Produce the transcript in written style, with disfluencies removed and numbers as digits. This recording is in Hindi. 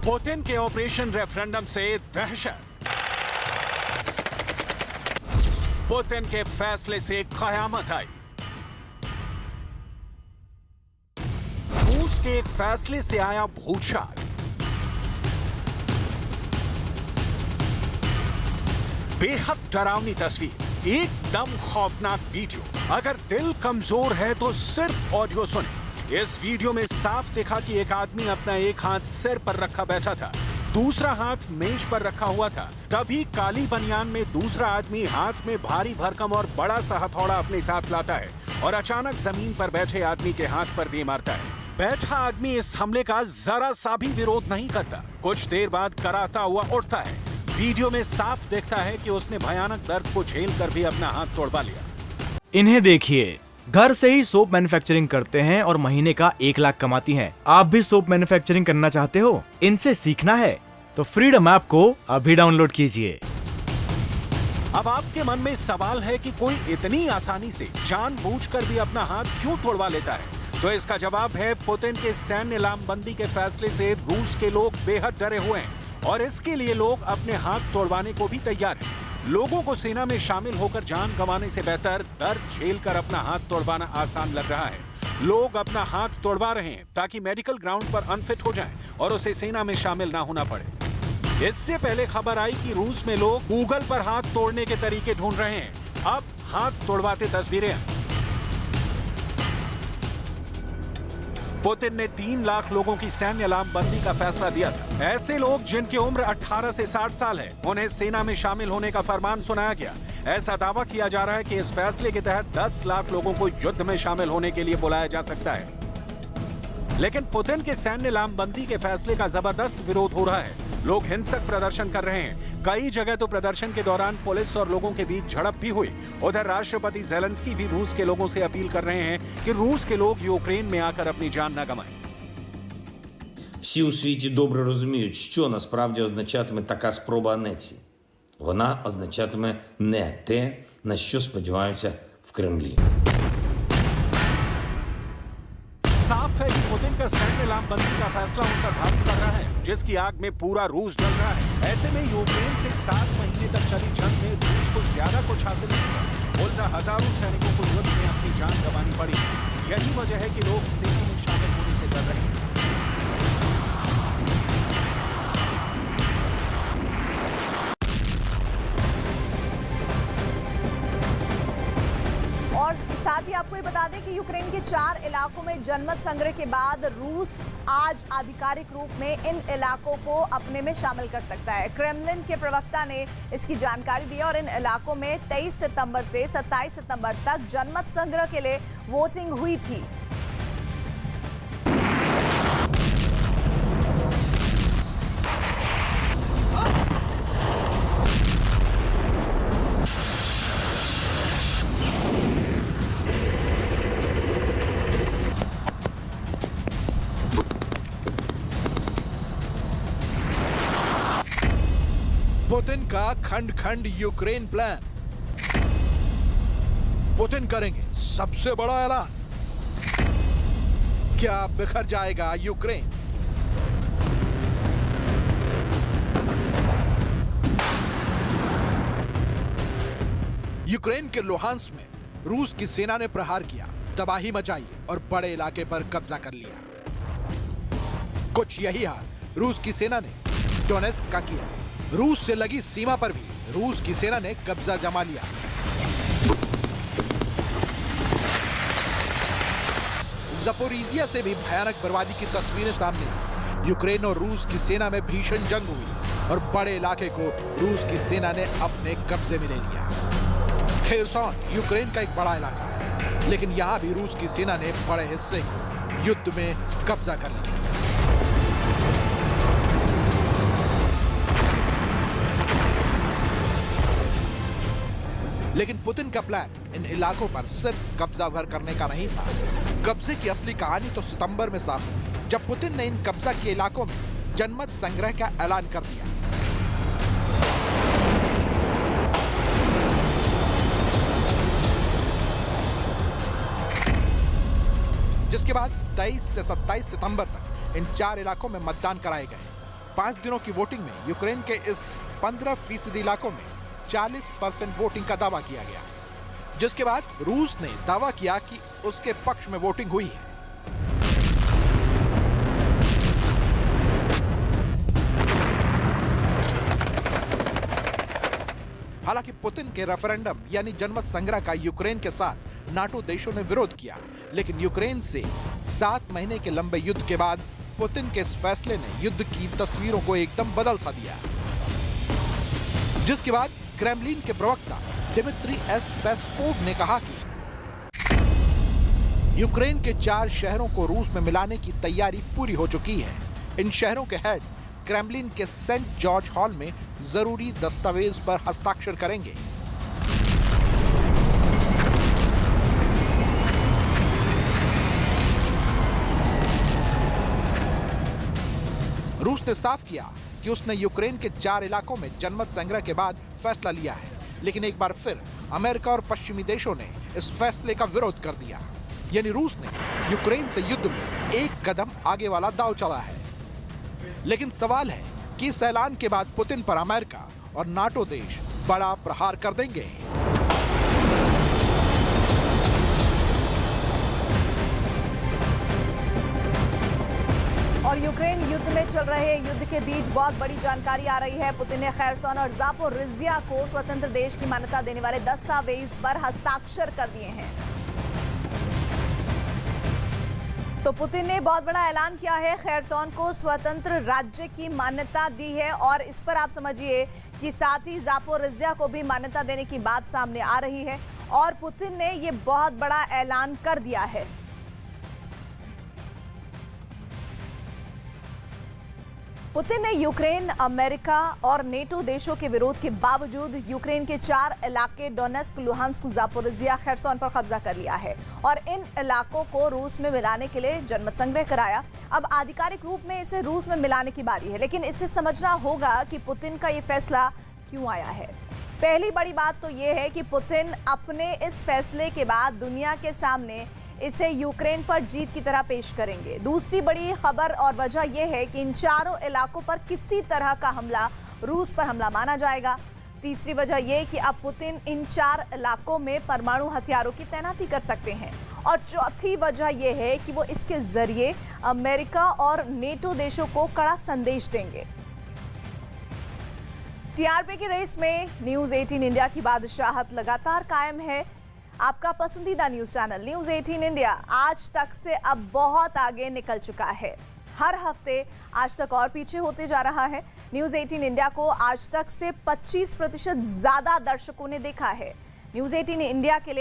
पुतिन के ऑपरेशन रेफरेंडम से दहशत, पुतिन के फैसले से कयामत आई, रूस के एक फैसले से आया भूचाल, बेहद डरावनी तस्वीर, एकदम खौफनाक वीडियो। अगर दिल कमजोर है तो सिर्फ ऑडियो सुने। इस वीडियो में साफ दिखा कि एक आदमी अपना एक हाथ सिर पर रखा बैठा था, दूसरा हाथ मेज पर रखा हुआ था। तभी काली बनियान में दूसरा आदमी हाथ में भारी भरकम और बड़ा सा हथौड़ा अपने साथ लाता है और अचानक जमीन पर बैठे आदमी के हाथ पर दे मारता है। बैठा आदमी इस हमले का जरा सा भी विरोध नहीं करता, कुछ देर बाद कराहता हुआ उठता है। वीडियो में साफ दिखता है कि उसने भयानक दर्द को झेल कर भी अपना हाथ तोड़वा लिया। इन्हें देखिए, घर से ही सोप मैन्युफैक्चरिंग करते हैं और महीने का 1 लाख कमाती हैं। आप भी सोप मैन्युफैक्चरिंग करना चाहते हो? इनसे सीखना है तो फ्रीडम ऐप को अभी डाउनलोड कीजिए। अब आपके मन में सवाल है कि कोई इतनी आसानी से जानबूझकर भी अपना हाथ क्यों तोड़वा लेता है? तो इसका जवाब है, पुतिन के सैन्य लामबंदी के फैसले से रूस के लोग बेहद डरे हुए हैं और इसके लिए लोग अपने हाथ तोड़वाने को भी तैयार हैं। लोगों को सेना में शामिल होकर जान गंवाने से बेहतर दर्द झेलकर अपना हाथ तोड़वाना आसान लग रहा है। लोग अपना हाथ तोड़वा रहे हैं ताकि मेडिकल ग्राउंड पर अनफिट हो जाएं और उसे सेना में शामिल ना होना पड़े। इससे पहले खबर आई कि रूस में लोग गूगल पर हाथ तोड़ने के तरीके ढूंढ रहे हैं। अब हाथ तोड़वाते तस्वीरें हैं। पुतिन ने 3 लाख लोगों की सैन्य लामबंदी का फैसला दिया था। ऐसे लोग जिनकी उम्र 18 से 60 साल है, उन्हें सेना में शामिल होने का फरमान सुनाया गया। ऐसा दावा किया जा रहा है कि इस फैसले के तहत 10 लाख लोगों को युद्ध में शामिल होने के लिए बुलाया जा सकता है। लेकिन पुतिन के सैन्य लामबंदी के फैसले का जबरदस्त विरोध हो रहा है। लोग हिंसक प्रदर्शन कर रहे हैं। कई जगह तो प्रदर्शन के दौरान पुलिस और लोगों के बीच झड़प भी हुई। उधर राष्ट्रपति ज़ेलेंस्की भी रूस के लोगों से अपील कर रहे हैं कि रूस के लोग यूक्रेन में आकर अपनी जान न गंवाएं। Всі у світі добре розуміють, що насправді означатиме така спроба анексії. Вона означатиме не те, на що сподіваються в Кремлі. साफ है कि पुतिन का सैन्य लामबंदी का फैसला उनका घात कर रहा है, जिसकी आग में पूरा रूस जल रहा है। ऐसे में यूक्रेन से 7 महीने तक चली जंग में रूस को ज्यादा कुछ हासिल नहीं हुआ। उल्टा हजारों सैनिकों को युद्ध में अपनी जान गंवानी पड़ी। यही वजह है कि लोग सेना में शामिल होने से डर रहे हैं। और साथ ही आपको ये बता दें कि यूक्रेन के 4 इलाकों में जनमत संग्रह के बाद रूस आज आधिकारिक रूप में इन इलाकों को अपने में शामिल कर सकता है। क्रेमलिन के प्रवक्ता ने इसकी जानकारी दी और इन इलाकों में 23 सितंबर से 27 सितंबर तक जनमत संग्रह के लिए वोटिंग हुई थी। पुतिन का खंड खंड यूक्रेन प्लान। पुतिन करेंगे सबसे बड़ा ऐलान। क्या बिखर जाएगा यूक्रेन? यूक्रेन के लुहांस्क में रूस की सेना ने प्रहार किया, तबाही मचाई और बड़े इलाके पर कब्जा कर लिया। कुछ यही हाल रूस की सेना ने डोनेत्स्क का किया। रूस से लगी सीमा पर भी रूस की सेना ने कब्जा जमा लिया। ज़पोरिज़िया से भी भयानक बर्बादी की तस्वीरें सामने आई। यूक्रेन और रूस की सेना में भीषण जंग हुई और बड़े इलाके को रूस की सेना ने अपने कब्जे में ले लिया। खेरसोन यूक्रेन का एक बड़ा इलाका है, लेकिन यहाँ भी रूस की सेना ने बड़े हिस्से को युद्ध में कब्जा कर लिया। लेकिन पुतिन का प्लान इन इलाकों पर सिर्फ कब्जा भर करने का नहीं था। कब्जे की असली कहानी तो सितंबर में साफ हुई, जब पुतिन ने इन कब्जा किए इलाकों में जनमत संग्रह का ऐलान कर दिया। जिसके बाद 23 से 27 सितंबर तक इन 4 इलाकों में मतदान कराए गए। 5 दिनों की वोटिंग में यूक्रेन के इस 15% इलाकों में 40% वोटिंग का दावा किया गया, जिसके बाद रूस ने दावा किया कि उसके पक्ष में वोटिंग हुई है। हालांकि पुतिन के रेफरेंडम यानी जनमत संग्रह का यूक्रेन के साथ नाटो देशों ने विरोध किया, लेकिन यूक्रेन से 7 महीने के लंबे युद्ध के बाद पुतिन के इस फैसले ने युद्ध की तस्वीरों को एकदम बदल सा दिया, जिसके बाद क्रेमलिन के प्रवक्ता दिमित्री पेस्कोव ने कहा कि यूक्रेन के 4 शहरों को रूस में मिलाने की तैयारी पूरी हो चुकी है। इन शहरों के हेड क्रेमलिन के सेंट जॉर्ज हॉल में जरूरी दस्तावेज पर हस्ताक्षर करेंगे। रूस ने साफ किया कि उसने यूक्रेन के 4 इलाकों में जनमत संग्रह के बाद फैसला लिया है, लेकिन एक बार फिर अमेरिका और पश्चिमी देशों ने इस फैसले का विरोध कर दिया। यानी रूस ने यूक्रेन से युद्ध में एक कदम आगे वाला दांव चला है। लेकिन सवाल है कि इस ऐलान के बाद पुतिन पर अमेरिका और नाटो देश बड़ा प्रहार कर देंगे। और यूक्रेन युद्ध में चल रहे युद्ध के बीच बहुत बड़ी जानकारी आ रही है। पुतिन ने खैरसोन और जापोरिज्जिया को स्वतंत्र देश की मान्यता देने वाले दस्तावेज पर हस्ताक्षर कर दिए हैं। तो पुतिन ने बहुत बड़ा ऐलान किया है, खैरसोन को स्वतंत्र राज्य की मान्यता दी है और इस पर आप समझिए कि साथ ही जापोरिज्जिया को भी मान्यता देने की बात सामने आ रही है और पुतिन ने ये बहुत बड़ा ऐलान कर दिया है। पुतिन ने यूक्रेन, अमेरिका और नेटो देशों के विरोध के बावजूद यूक्रेन के 4 इलाके डोनेस्क, लुहांस्क, जापोरिज्जिया, खैरसोन पर कब्जा कर लिया है और इन इलाकों को रूस में मिलाने के लिए जनमत संग्रह कराया। अब आधिकारिक रूप में इसे रूस में मिलाने की बारी है, लेकिन इससे समझना होगा कि पुतिन का ये फैसला क्यों आया है। पहली बड़ी बात तो ये है कि पुतिन अपने इस फैसले के बाद दुनिया के सामने इसे यूक्रेन पर जीत की तरह पेश करेंगे। दूसरी बड़ी खबर और वजह यह है कि इन 4 इलाकों पर किसी तरह का हमला रूस पर हमला माना जाएगा। तीसरी वजह यह कि अब पुतिन इन 4 इलाकों में परमाणु हथियारों की तैनाती कर सकते हैं और चौथी वजह यह है कि वो इसके जरिए अमेरिका और नेटो देशों को कड़ा संदेश देंगे। टीआरपी की रेस में न्यूज़ 18 इंडिया की बादशाहत लगातार कायम है। आपका पसंदीदा न्यूज चैनल न्यूज़ 18 इंडिया आज तक से अब बहुत आगे निकल चुका है। हर हफ्ते आज तक और पीछे होते जा रहा है। न्यूज़ 18 इंडिया को आज तक से 25% ज्यादा दर्शकों ने देखा है। न्यूज़ 18 इंडिया के लिए